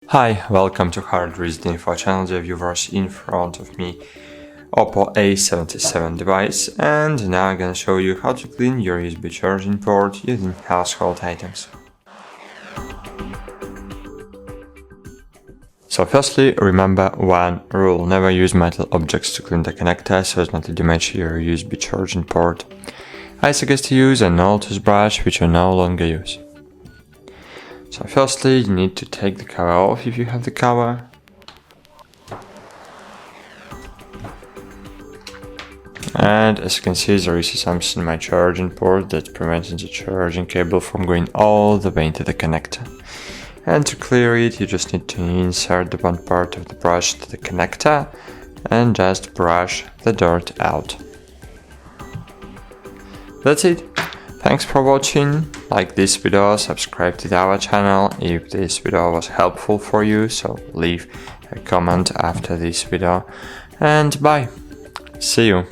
Hi, welcome to HardReset.Info channel, dear viewers. In front of me OPPO A77 device, and now I'm gonna show you how to clean your USB charging port using household items. So firstly, remember one rule: never use metal objects to clean the connector so as not to damage your USB charging port. I suggest to use an old toothbrush which you no longer use. So firstly, you need to take the cover off if you have the cover. And as you can see, there is something in my charging port that prevents the charging cable from going all the way into the connector. And to clear it, you just need to insert the one part of the brush to the connector and just brush the dirt out. That's it. Thanks for watching. Like this video, subscribe to our channel if this video was helpful for you, so leave a comment after this video, and bye. See you.